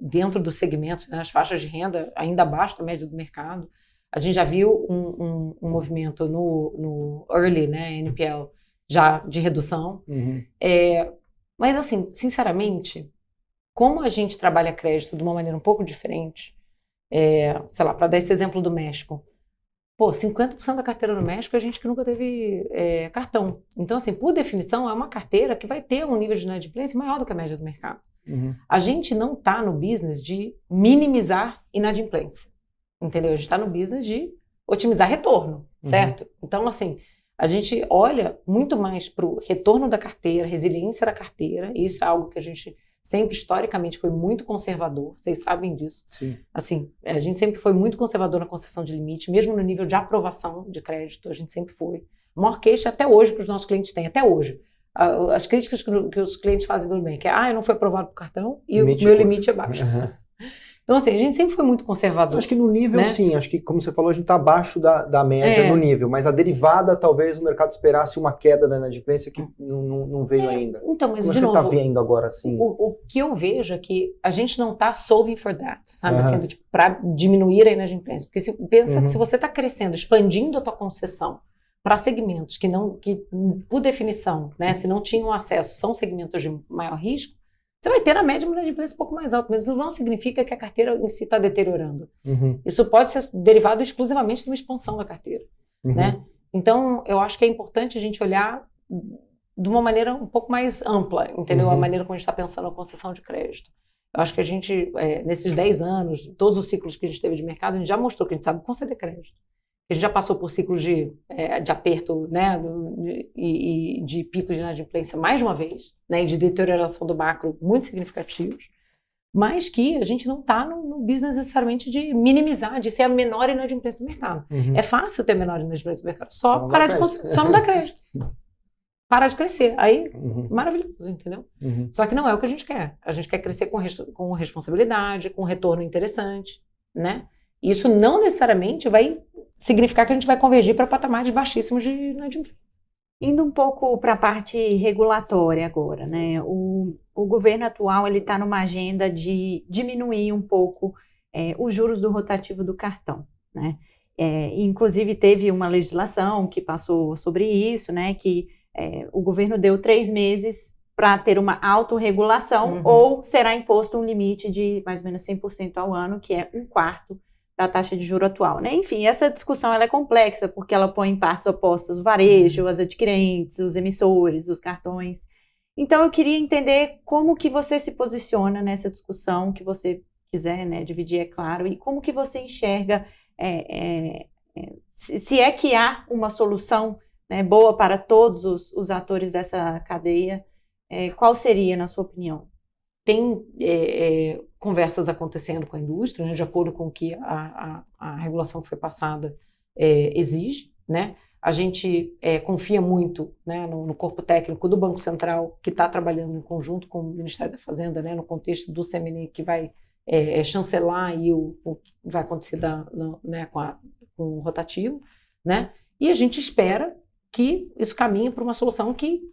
dentro dos segmentos, né, as faixas de renda ainda abaixo da média do mercado. A gente já viu um movimento no early, né, NPL, já de redução. Mas, assim, sinceramente, como a gente trabalha crédito de uma maneira um pouco diferente, sei lá, para dar esse exemplo do México, 50% da carteira no México é gente que nunca teve cartão. Então, assim, por definição, é uma carteira que vai ter um nível de inadimplência maior do que a média do mercado. A gente não está no business de minimizar inadimplência. Entendeu? A gente está no business de otimizar retorno, certo? Então, assim, a gente olha muito mais para o retorno da carteira, resiliência da carteira, e isso é algo que a gente sempre, historicamente, foi muito conservador, vocês sabem disso. Sim. Assim, a gente sempre foi muito conservador na concessão de limite, mesmo no nível de aprovação de crédito, a gente sempre foi. A maior queixa até hoje que os nossos clientes têm, até hoje. As críticas que os clientes fazem do Nubank é, eu não fui aprovado por cartão e o meu limite é baixo. Então, assim, a gente sempre foi muito conservador. Acho que no nível, né? Sim. Acho que, como você falou, a gente está abaixo da média no nível. Mas a derivada, talvez o mercado esperasse uma queda da inadimplência que não veio ainda. Então, mas como de novo, você está vendo agora, assim? O que eu vejo é que a gente não está solving for that, sabe? Assim, tipo, para diminuir a inadimplência. Porque pensa que se você está crescendo, expandindo a tua concessão para segmentos que, por definição, né, se não tinham acesso, são segmentos de maior risco, você vai ter, na média, uma inadimplência um pouco mais alta, mas isso não significa que a carteira em si está deteriorando. Isso pode ser derivado exclusivamente de uma expansão da carteira, né? Então, eu acho que é importante a gente olhar de uma maneira um pouco mais ampla, entendeu? A maneira como a gente está pensando a concessão de crédito. Eu acho que a gente, nesses 10 anos, todos os ciclos que a gente teve de mercado, a gente já mostrou que a gente sabe conceder crédito. A gente já passou por ciclos de aperto, né, e de picos de inadimplência mais de uma vez, né, e de deterioração do macro muito significativos, mas que a gente não está no business necessariamente de minimizar, de ser a menor inadimplência do mercado. É fácil ter menor inadimplência do mercado, só não dá crédito. Parar de crescer. Aí, maravilhoso, entendeu? Só que não é o que a gente quer. A gente quer crescer com responsabilidade, com retorno interessante, né? Isso não necessariamente vai significar que a gente vai convergir para patamares baixíssimos de inadimplência. Indo um pouco para a parte regulatória agora, né? O governo atual ele está numa agenda de diminuir um pouco os juros do rotativo do cartão, né? Inclusive teve uma legislação que passou sobre isso, né? Que o governo deu 3 meses para ter uma autorregulação ou será imposto um limite de mais ou menos 100% ao ano, que é 1/4 da taxa de juro atual, né? Enfim, essa discussão ela é complexa porque ela põe em partes opostas o varejo, as adquirentes, os emissores, os cartões. Então, eu queria entender como que você se posiciona nessa discussão, que você quiser, né, dividir, é claro, e como que você enxerga, se é que há uma solução, né, boa para todos os atores dessa cadeia, qual seria, na sua opinião? Tem conversas acontecendo com a indústria, né, de acordo com o que a regulação que foi passada exige, né? A gente confia muito, né, no corpo técnico do Banco Central, que está trabalhando em conjunto com o Ministério da Fazenda, né, no contexto do CMN, que vai chancelar aí o que vai acontecer né, com o rotativo, né? E a gente espera que isso caminhe para uma solução que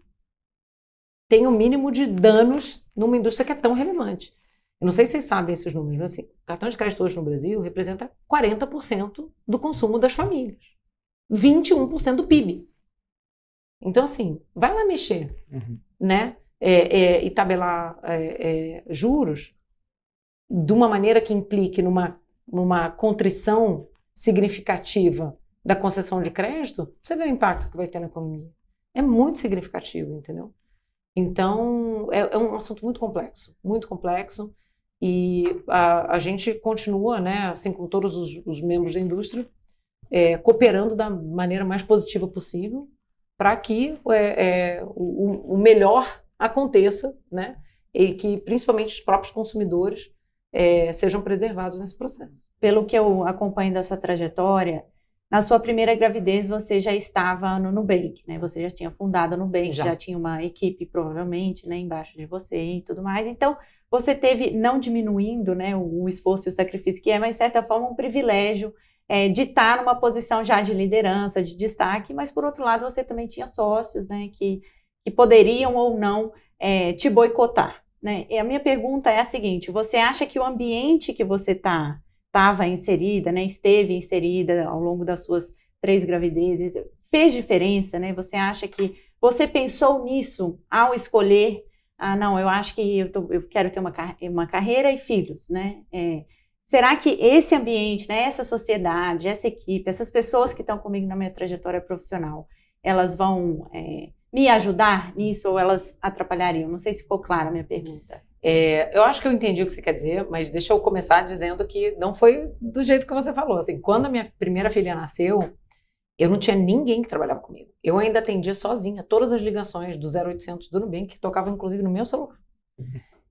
tenha o mínimo de danos numa indústria que é tão relevante. Eu não sei se vocês sabem esses números, mas assim, o cartão de crédito hoje no Brasil representa 40% do consumo das famílias. 21% do PIB. Então, assim, vai lá mexer, né? E tabelar juros de uma maneira que implique numa contrição significativa da concessão de crédito, você vê o impacto que vai ter na economia. É muito significativo, entendeu? Então, é um assunto muito complexo, e a gente continua, né, assim como todos os membros da indústria, cooperando da maneira mais positiva possível para que o melhor aconteça, né, e que principalmente os próprios consumidores sejam preservados nesse processo. Pelo que eu acompanho da sua trajetória, na sua primeira gravidez você já estava no Nubank, né? Você já tinha fundado o Nubank, já tinha uma equipe provavelmente, né, embaixo de você e tudo mais. Então, você teve, não diminuindo, né, o esforço e o sacrifício que mas de certa forma um privilégio de estar numa posição já de liderança, de destaque, mas por outro lado você também tinha sócios, né, que poderiam ou não te boicotar, né? E a minha pergunta é a seguinte: você acha que o ambiente que você estava inserida, né, esteve inserida ao longo das suas 3 gravidezes, fez diferença, né? Você acha que você pensou nisso ao escolher, não, eu acho que eu quero ter uma carreira e filhos, né? Será que esse ambiente, né, essa sociedade, essa equipe, essas pessoas que estão comigo na minha trajetória profissional, elas vão me ajudar nisso ou elas atrapalhariam? Não sei se ficou clara a minha pergunta. Eu acho que eu entendi o que você quer dizer, mas deixa eu começar dizendo que não foi do jeito que você falou. Assim, quando a minha primeira filha nasceu, eu não tinha ninguém que trabalhava comigo. Eu ainda atendia sozinha todas as ligações do 0800 do Nubank, que tocavam inclusive no meu celular.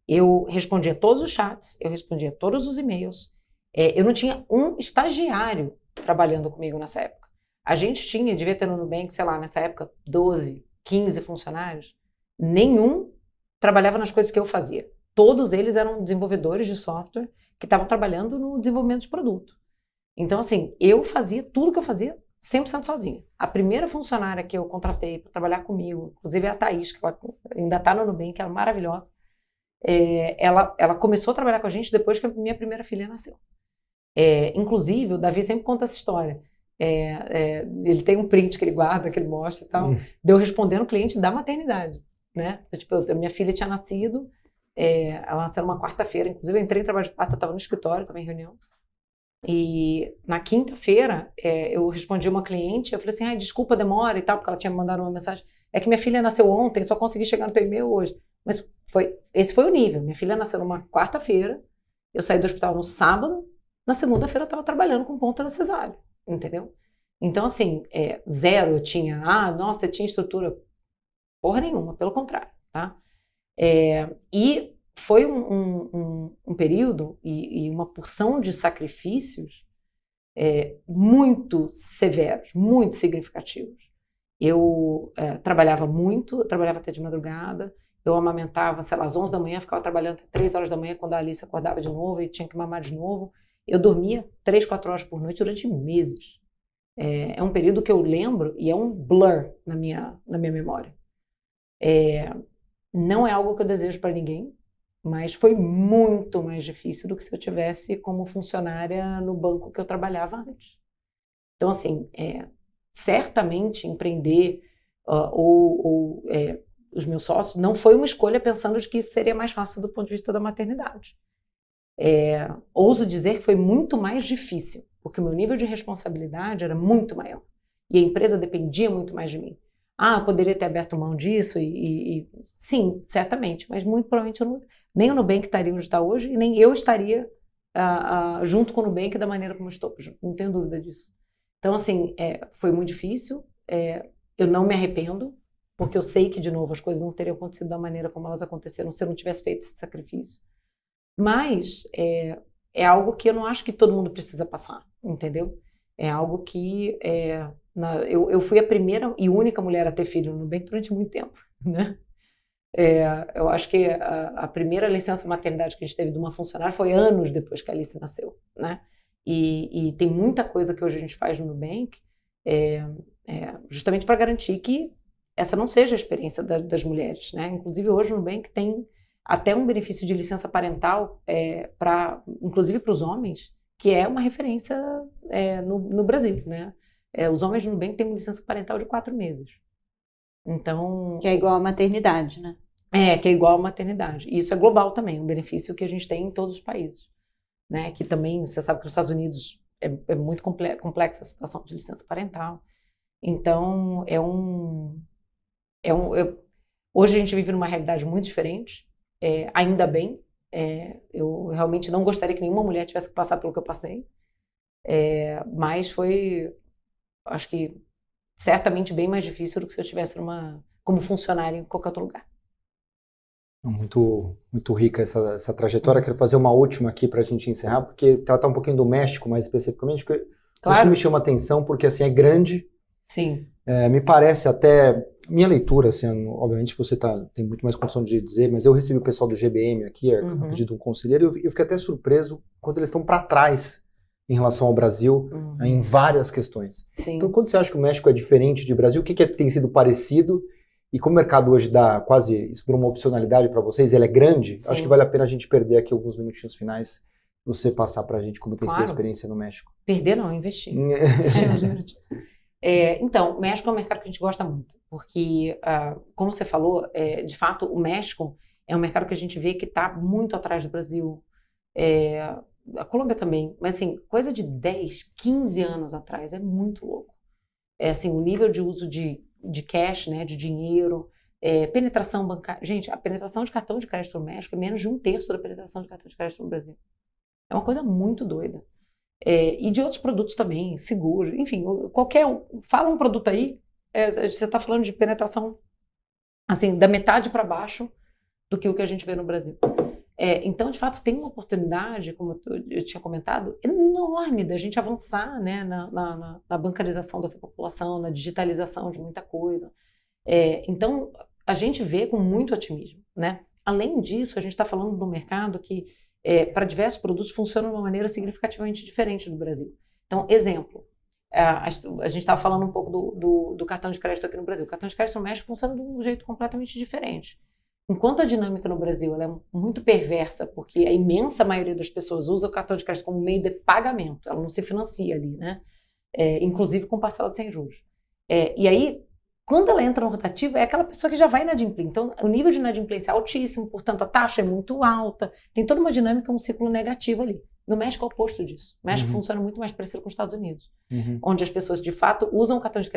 Eu respondia todos os chats, eu respondia todos os e-mails. Eu não tinha um estagiário trabalhando comigo nessa época. A gente devia ter no Nubank, sei lá, nessa época, 12, 15 funcionários. Nenhum trabalhava nas coisas que eu fazia. Todos eles eram desenvolvedores de software que estavam trabalhando no desenvolvimento de produto. Então, assim, eu fazia tudo que eu fazia 100% sozinha. A primeira funcionária que eu contratei para trabalhar comigo, inclusive é a Thaís, que ela ainda está no Nubank, ela é maravilhosa. Ela começou a trabalhar com a gente depois que a minha primeira filha nasceu. Inclusive, o Davi sempre conta essa história. Ele tem um print que ele guarda, que ele mostra e tal, de eu respondendo o cliente da maternidade, né? Tipo, a minha filha tinha nascido, ela nasceu numa quarta-feira, inclusive eu entrei em trabalho de parto, eu estava no escritório, estava em reunião. E na quinta-feira, eu respondi uma cliente, eu falei assim, desculpa a demora e tal, porque ela tinha me mandado uma mensagem, é que minha filha nasceu ontem, só consegui chegar no teu e-mail hoje. Mas esse foi o nível, minha filha nasceu numa quarta-feira, eu saí do hospital no sábado, na segunda-feira eu estava trabalhando com ponta da cesárea, entendeu? Então, assim, zero eu tinha, nossa, eu tinha estrutura, porra nenhuma, pelo contrário, tá? E foi um período e uma porção de sacrifícios muito severos, muito significativos. Eu trabalhava muito, eu trabalhava até de madrugada, eu amamentava, sei lá, às 11 da manhã, ficava trabalhando até 3 horas da manhã, quando a Alice acordava de novo e tinha que mamar de novo. Eu dormia 3, 4 horas por noite durante meses. É um período que eu lembro e é um blur na minha memória. Não é algo que eu desejo para ninguém, mas foi muito mais difícil do que se eu tivesse como funcionária no banco que eu trabalhava antes. Então, assim, certamente empreender os meus sócios não foi uma escolha pensando de que isso seria mais fácil do ponto de vista da maternidade. Ouso dizer que foi muito mais difícil, porque o meu nível de responsabilidade era muito maior e a empresa dependia muito mais de mim. Eu poderia ter aberto mão disso sim, certamente, mas muito provavelmente nem o Nubank estaria onde está hoje e nem eu estaria junto com o Nubank da maneira como estou hoje, não tenho dúvida disso. Então, assim, foi muito difícil, eu não me arrependo, porque eu sei que, de novo, as coisas não teriam acontecido da maneira como elas aconteceram se eu não tivesse feito esse sacrifício. Mas é algo que eu não acho que todo mundo precisa passar, entendeu? É algo que... eu fui a primeira e única mulher a ter filho no Nubank durante muito tempo, né? Eu acho que a primeira licença maternidade que a gente teve de uma funcionária foi anos depois que a Alice nasceu, né? E tem muita coisa que hoje a gente faz no Nubank justamente para garantir que essa não seja a experiência das mulheres, né? Inclusive hoje o Nubank tem até um benefício de licença parental, inclusive para os homens, que é uma referência no Brasil, né? Os homens no Nubank têm uma licença parental de 4 meses. Então... Que é igual à maternidade, né? Que é igual à maternidade. E isso é global também, um benefício que a gente tem em todos os países, né? Que também, você sabe que nos Estados Unidos é muito complexa a situação de licença parental. Então, hoje a gente vive numa realidade muito diferente, ainda bem. Eu realmente não gostaria que nenhuma mulher tivesse que passar pelo que eu passei, mas foi, acho que, certamente bem mais difícil do que se eu estivesse como funcionária em qualquer outro lugar. Muito, muito rica essa trajetória. Quero fazer uma última aqui para a gente encerrar, porque tratar um pouquinho do México mais especificamente, porque Claro. me chama a atenção, porque assim, é grande. Sim. Me parece até, minha leitura, assim, obviamente você tem muito mais condição de dizer, mas eu recebi o pessoal do GBM aqui, a pedido de um conselheiro, e eu fiquei até surpreso quanto eles estão para trás em relação ao Brasil, em várias questões. Sim. Então, quando você acha que o México é diferente do Brasil, o que tem sido parecido? E como o mercado hoje dá quase, isso virou uma opcionalidade para vocês, ele é grande, Sim. acho que vale a pena a gente perder aqui alguns minutinhos finais, você passar para a gente como tem sido a experiência no México. Perder não, investir. Investir uns minutinhos. Então, o México é um mercado que a gente gosta muito, porque, como você falou, de fato, o México é um mercado que a gente vê que está muito atrás do Brasil, a Colômbia também, mas assim, coisa de 10, 15 anos atrás, é muito louco. Assim, o nível de uso de cash, né, de dinheiro, penetração bancária. Gente, a penetração de cartão de crédito no México é menos de 1/3 da penetração de cartão de crédito no Brasil. É uma coisa muito doida. E de outros produtos também, seguro, enfim, qualquer um. Fala um produto aí, você está falando de penetração, assim, da metade para baixo do que o que a gente vê no Brasil. Então, de fato, tem uma oportunidade, como eu tinha comentado, enorme da gente avançar, né, na bancarização dessa população, na digitalização de muita coisa. Então, a gente vê com muito otimismo, né? Além disso, a gente está falando de um mercado que, para diversos produtos, funciona de uma maneira significativamente diferente do Brasil. Então, exemplo, a gente estava falando um pouco do cartão de crédito aqui no Brasil. O cartão de crédito no México funciona de um jeito completamente diferente. Enquanto a dinâmica no Brasil ela é muito perversa, porque a imensa maioria das pessoas usa o cartão de crédito como meio de pagamento, ela não se financia ali, né? Inclusive com parcela de sem juros. E aí, Quando ela entra no rotativo, é aquela pessoa que já vai inadimplir. Então, o nível de inadimplência é altíssimo, portanto, a taxa é muito alta. Tem toda uma dinâmica, um ciclo negativo ali. No México é o oposto disso. O México funciona muito mais parecido com os Estados Unidos, onde as pessoas, de fato, usam o cartão de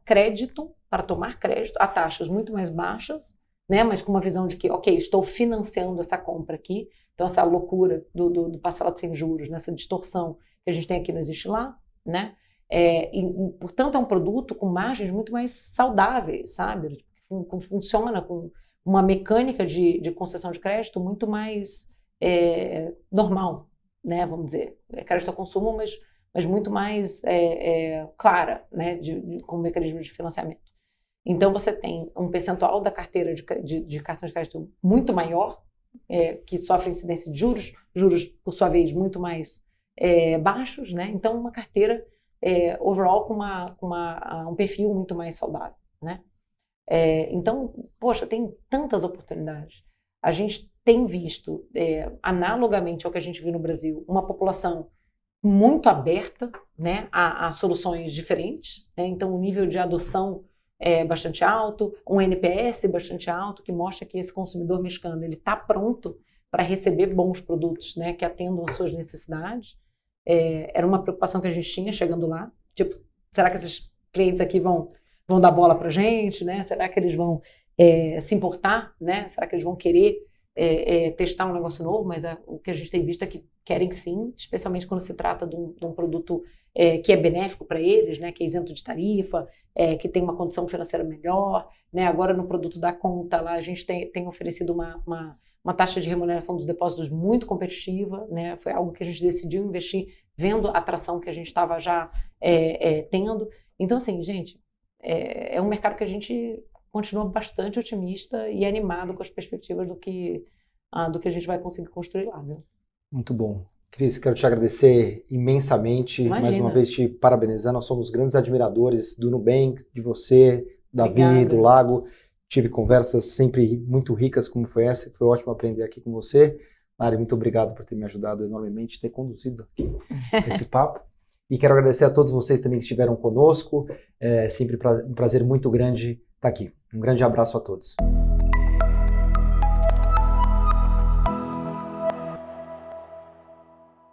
crédito para tomar crédito a taxas muito mais baixas, né? Mas com uma visão de que, ok, estou financiando essa compra aqui. Então, essa loucura do parcelado sem juros, nessa distorção que a gente tem aqui não existe lá, né? Portanto, é um produto com margens muito mais saudáveis, sabe? Funciona com uma mecânica de concessão de crédito muito mais normal, né? Vamos dizer, crédito ao consumo, mas muito mais clara, né? Com mecanismo de financiamento. Então, você tem um percentual da carteira de cartão de crédito muito maior, que sofre incidência de juros, por sua vez, muito mais baixos, né? Então, uma carteira overall com um perfil muito mais saudável, né? Então, poxa, tem tantas oportunidades. A gente tem visto, analogamente ao que a gente viu no Brasil, uma população muito aberta, né, a soluções diferentes, né? Então, o nível de adoção é bastante alto, um NPS bastante alto, que mostra que esse consumidor mexicano está pronto para receber bons produtos, né, que atendam às suas necessidades. Era uma preocupação que a gente tinha chegando lá, tipo, será que esses clientes aqui vão dar bola para a gente, né? Será que eles vão se importar, né? Será que eles vão querer testar um negócio novo? Mas o que a gente tem visto é que querem sim, especialmente quando se trata de um produto que é benéfico para eles, né? Que é isento de tarifa, que tem uma condição financeira melhor, né? Agora no produto da conta lá a gente tem oferecido uma taxa de remuneração dos depósitos muito competitiva, né? Foi algo que a gente decidiu investir, vendo a atração que a gente estava já tendo. Então, assim, gente, é um mercado que a gente continua bastante otimista e animado com as perspectivas do que a gente vai conseguir construir lá, viu? Muito bom. Cris, quero te agradecer imensamente. Imagina. Mais uma vez te parabenizar. Nós somos grandes admiradores do Nubank, de você, Davi, Obrigada. do Lago. Tive conversas sempre muito ricas como foi essa. Foi ótimo aprender aqui com você. Lari, muito obrigado por ter me ajudado enormemente, ter conduzido aqui esse papo. E quero agradecer a todos vocês também que estiveram conosco. É sempre um prazer muito grande estar aqui. Um grande abraço a todos.